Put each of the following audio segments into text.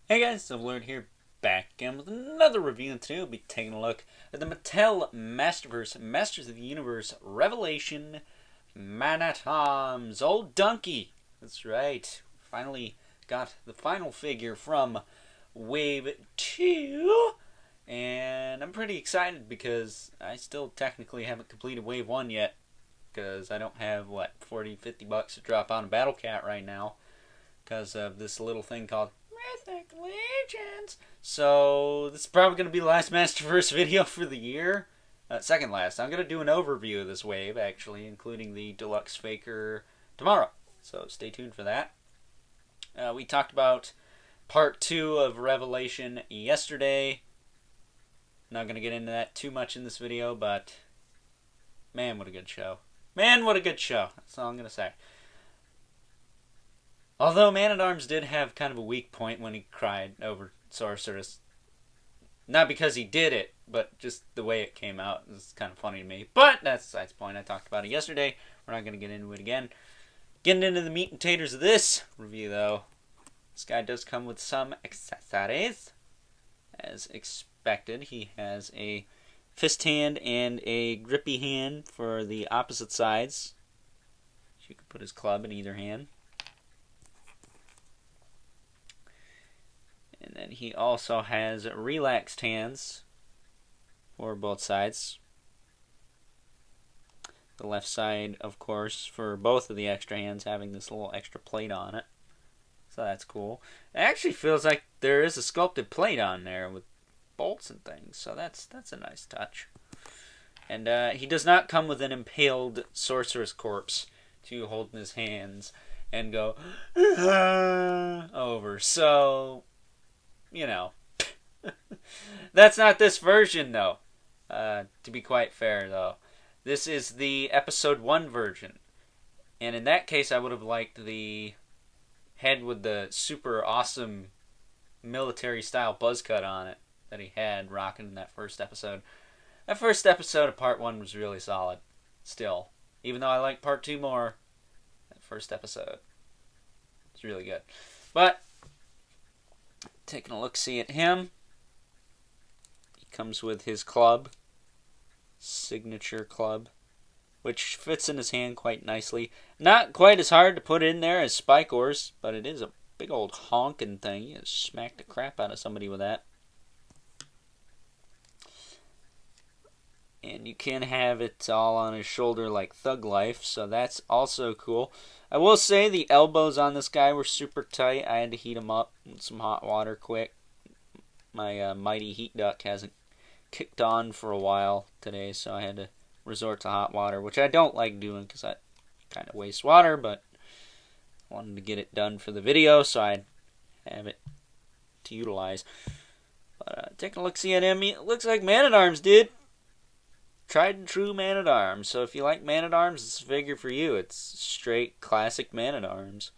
Hey guys, Silverlord here, back again with another review, and today we'll be taking a look at the Mattel Masterverse Masters of the Universe Revelation Man-at-Arms. Old Donkey! That's right. Finally got the final figure from Wave 2, and I'm pretty excited because I still technically haven't completed Wave 1 yet, because I don't have, 40, $50 to drop on a Battle Cat right now, because of this little thing called Mythic Legions. So this is probably going to be the last Masterverse video for the year. Second last. I'm going to do an overview of this wave, actually, including the Deluxe Faker tomorrow. So stay tuned for that. We talked about part 2 of Revelation yesterday. Not going to get into that too much in this video, but man, what a good show. Man, what a good show. That's all I'm going to say. Although Man-at-Arms did have kind of a weak point when he cried over Sorceress. Not because he did it, but just the way it came out is kind of funny to me. But that's besides the point. I talked about it yesterday. We're not going to get into it again. Getting into the meat and taters of this review, though. This guy does come with some accessories. As expected, he has a fist hand and a grippy hand for the opposite sides. You can put his club in either hand. And then he also has relaxed hands for both sides. The left side, of course, for both of the extra hands, having this little extra plate on it. So that's cool. It actually feels like there is a sculpted plate on there with bolts and things. So that's a nice touch. And he does not come with an impaled sorceress corpse to hold in his hands and go over. So, you know, that's not this version, though. To be quite fair, though, this is the episode 1 version, and in that case, I would have liked the head with the super awesome military-style buzz cut on it that he had rocking in that first episode. That first episode of Part 1 was really solid, still. Even though I like Part 2 more, that first episode was really good. But taking a look-see at him. He comes with his club, signature club, which fits in his hand quite nicely. Not quite as hard to put in there as Spike Oars, but it is a big old honking thing. You smack the crap out of somebody with that. And you can have it all on his shoulder like Thug Life, so that's also cool. I will say the elbows on this guy were super tight. I had to heat them up with some hot water quick. My mighty heat duct hasn't kicked on for a while today, so I had to resort to hot water, which I don't like doing because I kind of waste water, but I wanted to get it done for the video, so I'd have it to utilize. But taking a look-see at him, it looks like Man-at-Arms did. Tried and true Man-at-Arms. So if you like Man-at-Arms, it's a figure for you. It's straight classic Man-at-Arms.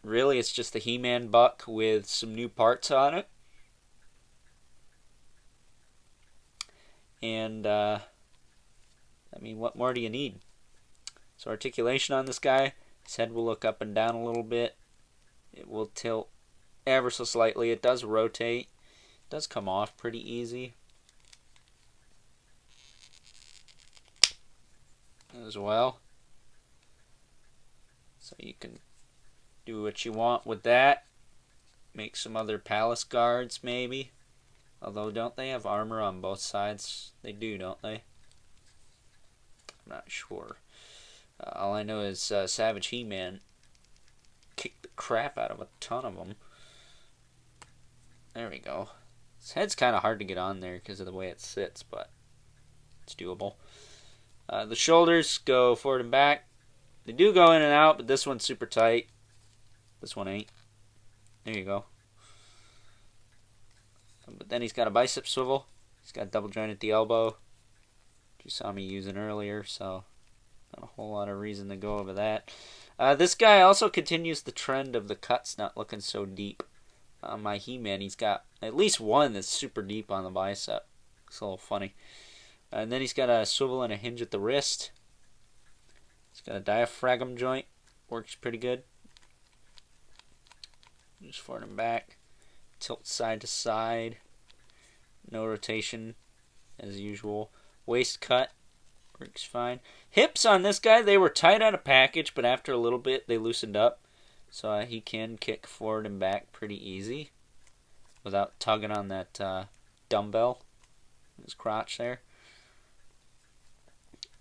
Really, it's just a He-Man buck with some new parts on it. And, I mean, what more do you need? So articulation on this guy. His head will look up and down a little bit. It will tilt ever so slightly. It does rotate. It does come off pretty easy as well. So you can do what you want with that. Make some other palace guards, maybe. Although, don't they have armor on both sides? They do, don't they? I'm not sure. All I know is Savage He-Man kicked the crap out of a ton of them. There we go. His head's kind of hard to get on there because of the way it sits, but it's doable. The shoulders go forward and back. They do go in and out, but this one's super tight. This one ain't. There you go. But then he's got a bicep swivel. He's got a double joint at the elbow, which you saw me using earlier, so not a whole lot of reason to go over that. This guy also continues the trend of the cuts not looking so deep. My He-Man, he's got at least one that's super deep on the bicep. It's a little funny. And then he's got a swivel and a hinge at the wrist. He's got a diaphragm joint. Works pretty good. Just forward and back. Tilt side to side. No rotation, as usual. Waist cut. Works fine. Hips on this guy, they were tight out of package, but after a little bit, they loosened up. So he can kick forward and back pretty easy without tugging on that dumbbell in his crotch there.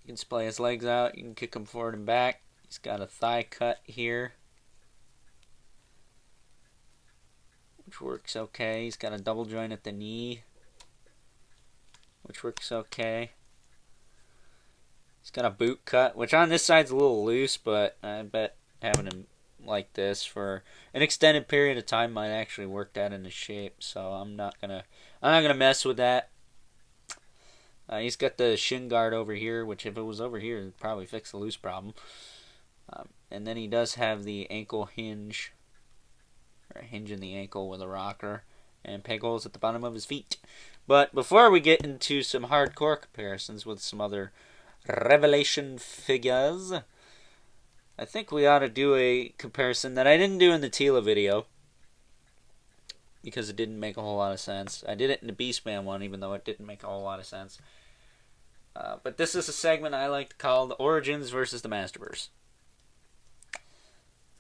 You can splay his legs out. You can kick him forward and back. He's got a thigh cut here, which works okay. He's got a double joint at the knee, which works okay. He's got a boot cut, which on this side's a little loose, but I bet having him like this for an extended period of time might actually work that into shape. So I'm not gonna mess with that. He's got the shin guard over here, which if it was over here, it'd probably fix the loose problem. And then he does have the ankle hinge, or a hinge in the ankle with a rocker, and peg holes at the bottom of his feet. But before we get into some hardcore comparisons with some other Revelation figures, I think we ought to do a comparison that I didn't do in the Tila video, because it didn't make a whole lot of sense. I did it in the Beastman one, even though it didn't make a whole lot of sense. But this is a segment I like to call the Origins versus the Masterverse.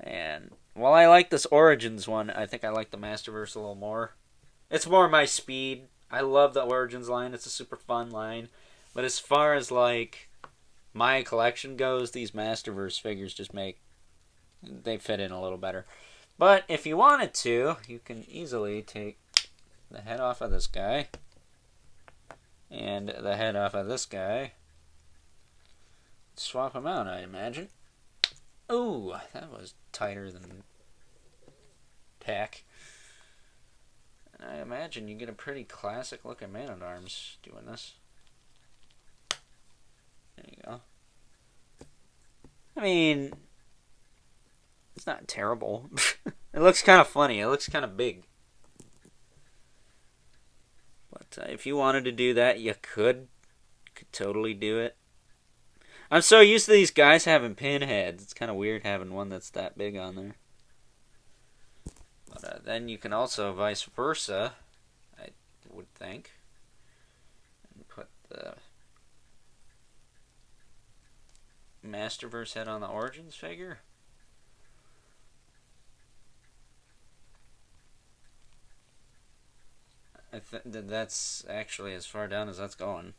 And while I like this Origins one, I think I like the Masterverse a little more. It's more my speed. I love the Origins line. It's a super fun line. But as far as like my collection goes, these Masterverse figures just they fit in a little better. But if you wanted to, you can easily take the head off of this guy and the head off of this guy. Swap them out, I imagine. Ooh, that was tighter than tack. And I imagine you get a pretty classic looking Man-at-Arms doing this. There you go. I mean, it's not terrible. It looks kind of funny. It looks kind of big. But if you wanted to do that, you could. You could totally do it. I'm so used to these guys having pinheads. It's kind of weird having one that's that big on there. But then you can also vice versa, I would think. And put the Masterverse head on the Origins figure. I think that's actually as far down as that's going.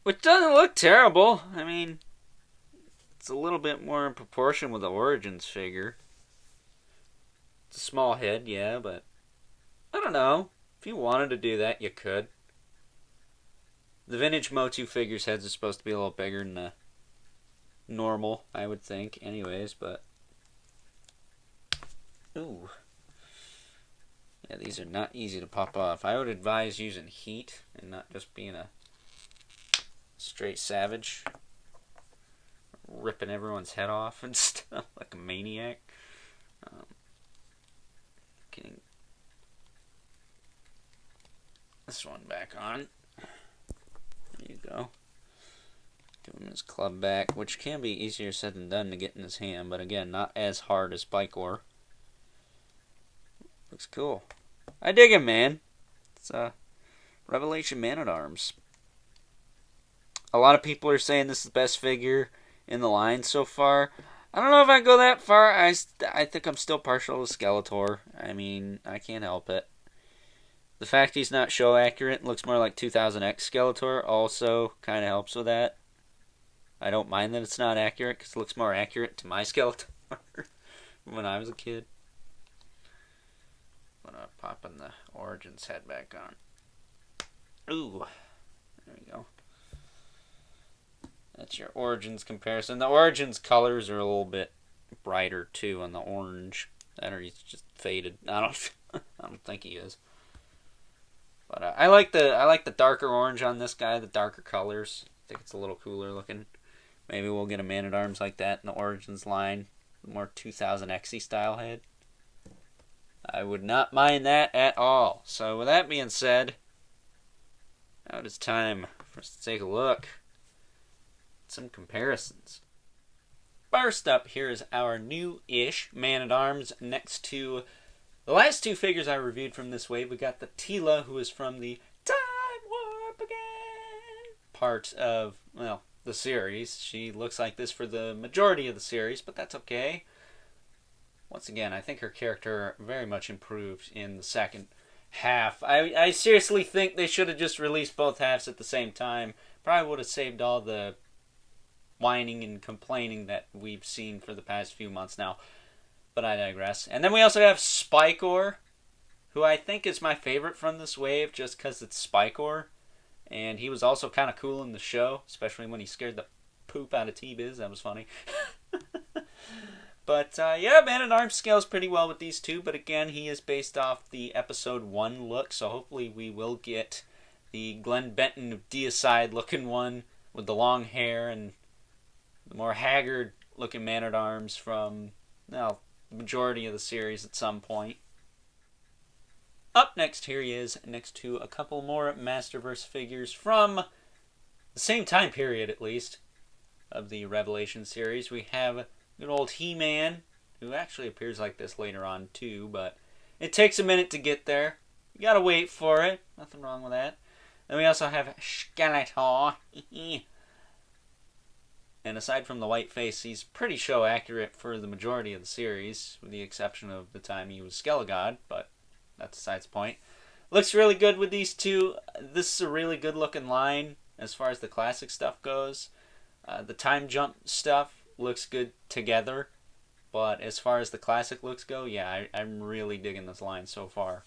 Which doesn't look terrible. I mean, it's a little bit more in proportion with the Origins figure. It's a small head, yeah, but I don't know. If you wanted to do that, you could. The vintage MOTU figures' heads are supposed to be a little bigger than the normal, I would think, anyways, but ooh. Yeah, these are not easy to pop off. I would advise using heat and not just being a straight savage, ripping everyone's head off and stuff like a maniac. Getting this one back on. There you go. Give him his club back, which can be easier said than done to get in his hand, but again, not as hard as Bikor. Looks cool. I dig him, man. It's a Revelation Man-at-Arms. A lot of people are saying this is the best figure in the line so far. I don't know if I go that far. I think I'm still partial to Skeletor. I mean, I can't help it. The fact he's not show accurate and looks more like 2000X Skeletor also kind of helps with that. I don't mind that it's not accurate because it looks more accurate to my Skeletor when I was a kid. I'm gonna pop in the Origins head back on. Ooh, there we go. That's your Origins comparison. The Origins colors are a little bit brighter too on the orange. That or he's just faded. I don't think he is. But I like the darker orange on this guy. The darker colors. I think it's a little cooler looking. Maybe we'll get a Man-at-Arms like that in the Origins line. More 2000X style head. I would not mind that at all. So with that being said, now it is time for us to take a look. Some comparisons. First up, here is our new-ish Man-at-Arms next to the last two figures I reviewed from this wave. We got the Tila, who is from the Time Warp Again part of, well, the series. She looks like this for the majority of the series, but that's okay. Once again, I think her character very much improved in the second half. I seriously think they should have just released both halves at the same time. Probably would have saved all the whining and complaining that we've seen for the past few months now. But I digress. And then we also have Spikor, who I think is my favorite from this wave just because it's Spikor. And he was also kind of cool in the show, especially when he scared the poop out of T-Biz. That was funny. But yeah, Man-at-Arms scales pretty well with these two. But again, he is based off the episode 1 look. So hopefully we will get the Glenn Benton of Deicide looking one with the long hair and the more haggard looking Man-at-Arms from, well, the majority of the series at some point. Up next, here he is, next to a couple more Masterverse figures from the same time period, at least, of the Revelation series. We have good old He-Man, who actually appears like this later on, too, but it takes a minute to get there. You gotta wait for it. Nothing wrong with that. Then we also have Skeletor. And aside from the white face, he's pretty show accurate for the majority of the series, with the exception of the time he was Skelegod, but that's besides the point. Looks really good with these two. This is a really good looking line as far as the classic stuff goes. The time jump stuff looks good together, but as far as the classic looks go, yeah, I'm really digging this line so far.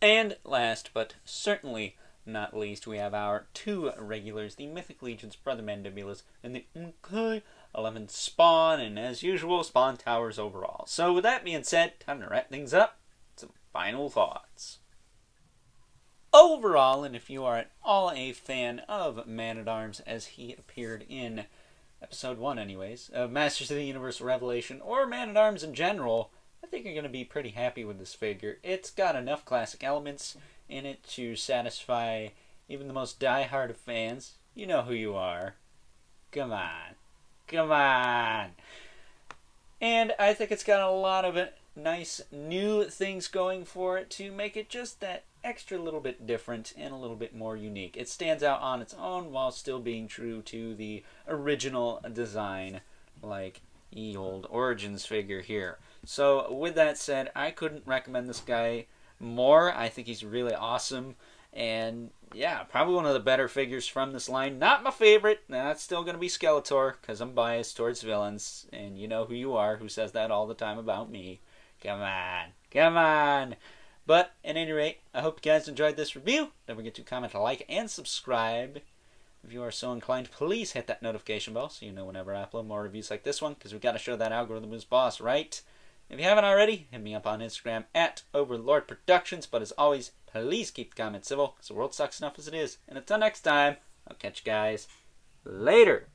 And last, but certainly not least, we have our two regulars, the Mythic Legion's Brother Mandibulus and the MK11 Spawn, and as usual, Spawn towers overall. So with that being said, time to wrap things up. Some final thoughts. Overall, and if you are at all a fan of Man-at-Arms as he appeared in episode 1 anyways, of Masters of the Universe Revelation, or Man-at-Arms in general, I think you're going to be pretty happy with this figure. It's got enough classic elements in it to satisfy even the most diehard of fans. You know who you are. Come on. Come on. And I think it's got a lot of nice new things going for it to make it just that extra little bit different and a little bit more unique. It stands out on its own while still being true to the original design, like the old Origins figure here. So with that said, I couldn't recommend this guy more. I think he's really awesome, and yeah, probably one of the better figures from this line. Not my favorite. That's still going to be Skeletor, because I'm biased towards villains, and you know who you are, who says that all the time about me. Come on. Come on. But at any rate, I hope you guys enjoyed this review. Don't forget to comment, like, and subscribe. If you are so inclined, please hit that notification bell so you know whenever I upload more reviews like this one, because we've got to show that algorithm who's boss, right? If you haven't already, hit me up on Instagram at Overlord Productions. But as always, please keep the comments civil, because the world sucks enough as it is. And until next time, I'll catch you guys later.